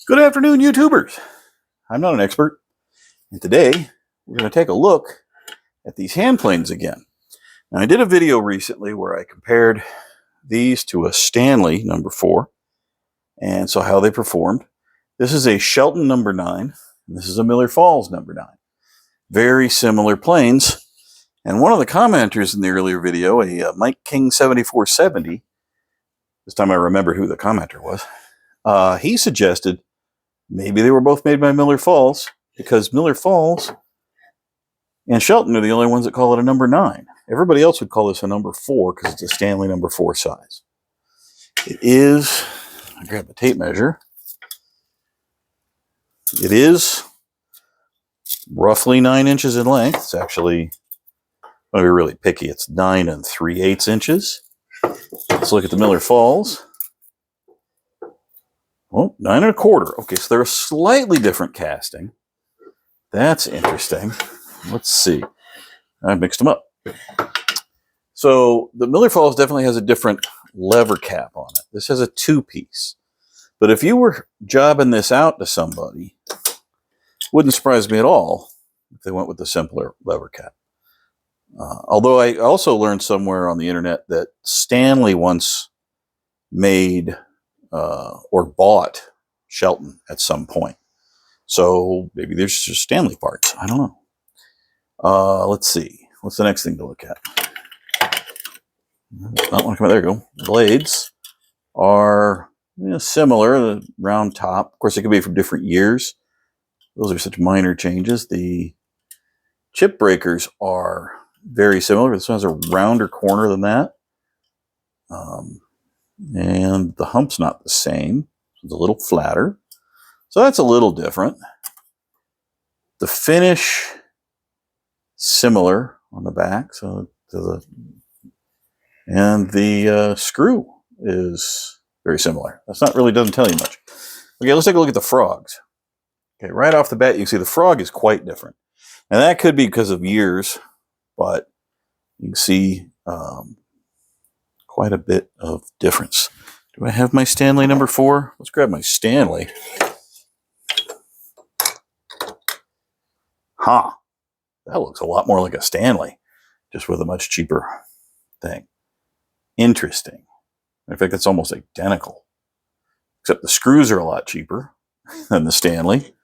Good afternoon, YouTubers. I'm not an expert, and today we're going to take a look at these hand planes again. Now, I did a video recently where I compared these to a Stanley number 4 and saw how they performed. This is a Shelton number 9, and this is a Miller Falls number 9. Very similar planes, and one of the commenters in the earlier video, a Mike King 7470, this time I remembered who the commenter was, he suggested maybe they were both made by Miller Falls, because Miller Falls and Shelton are the only ones that call it a number 9. Everybody else would call this a number 4 because it's a Stanley number 4 size. It is, I grab the tape measure, it is roughly 9 inches in length. It's actually, I'm going to be really picky, it's 9 3/8 inches. Let's look at the Miller Falls. Oh, 9 1/4. Okay, so they're a slightly different casting. That's interesting. Let's see. I mixed them up. So the Miller Falls definitely has a different lever cap on it. This has a 2-piece. But if you were jobbing this out to somebody, wouldn't surprise me at all if they went with the simpler lever cap. Although I also learned somewhere on the internet that Stanley once made or bought Shelton at some point. So maybe there's just Stanley parts. I don't know. Let's see. What's the next thing to look at? Not want to come out. There you go. Blades are similar. The round top. Of course, it could be from different years. Those are such minor changes. The chip breakers are very similar. This one has a rounder corner than that. And the hump's not the same. It's a little flatter. So that's a little different. The finish, similar on the back. And the screw is very similar. That's not really, doesn't tell you much. Okay, let's take a look at the frogs. Okay, right off the bat, you can see the frog is quite different. And that could be because of years, but you can see quite a bit of difference. Do I have my Stanley number 4? Let's grab my Stanley. Huh. That looks a lot more like a Stanley, just with a much cheaper thing. Interesting. In fact, it's almost identical, except the screws are a lot cheaper than the Stanley.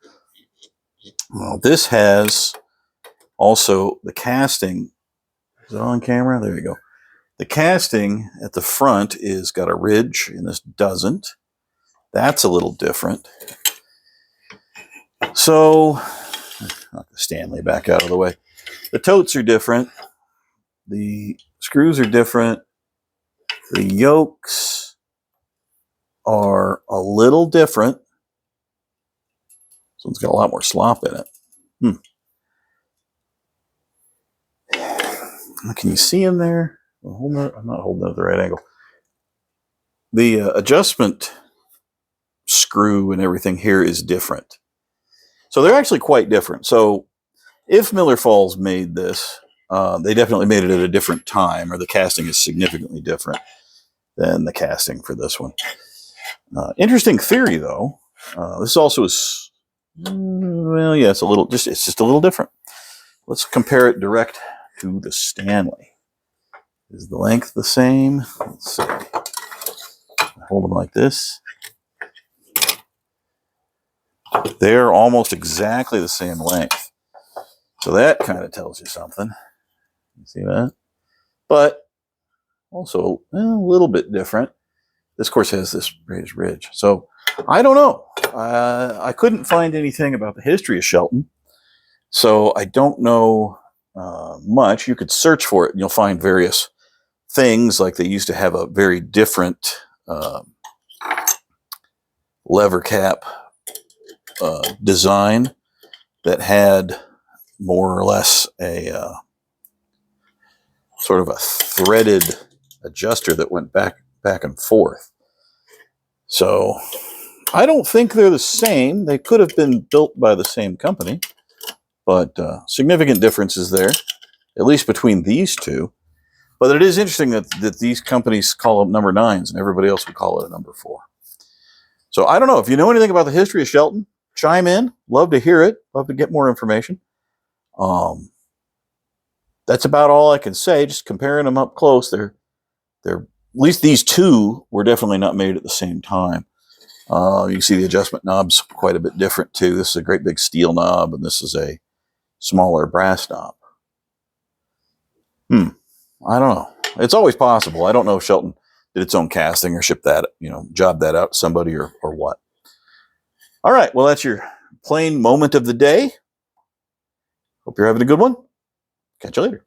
Well, this has also the casting. Is it on camera? There you go. The casting at the front is got a ridge, and this doesn't. That's a little different. So, knock the Stanley back out of the way. The totes are different. The screws are different. The yokes are a little different. This one's got a lot more slop in it. Can you see in there? I'm not holding it at the right angle. The adjustment screw and everything here is different. So they're actually quite different. So if Miller Falls made this, they definitely made it at a different time, or the casting is significantly different than the casting for this one. Interesting theory, though. This also is, well, yeah, it's just a little different. Let's compare it direct to the Stanley. Is the length the same? Let's see. Hold them like this. They're almost exactly the same length. So that kind of tells you something. You see that? But also a little bit different. This, of course, has this raised ridge. So I don't know. I couldn't find anything about the history of Shelton. So I don't know much. You could search for it and you'll find various things, like they used to have a very different lever cap design that had more or less a sort of a threaded adjuster that went back and forth. So I don't think they're the same. They could have been built by the same company, but significant differences there, at least between these two. But it is interesting that these companies call them number 9s and everybody else would call it a number 4. So I don't know. If you know anything about the history of Shelton, chime in. Love to hear it. Love to get more information. That's about all I can say. Just comparing them up close, they're at least these two were definitely not made at the same time. You can see the adjustment knob's quite a bit different too. This is a great big steel knob, and this is a smaller brass knob. I don't know. It's always possible. I don't know if Shelton did its own casting or shipped that, jobbed that out to somebody or what. All right. Well, that's your plain moment of the day. Hope you're having a good one. Catch you later.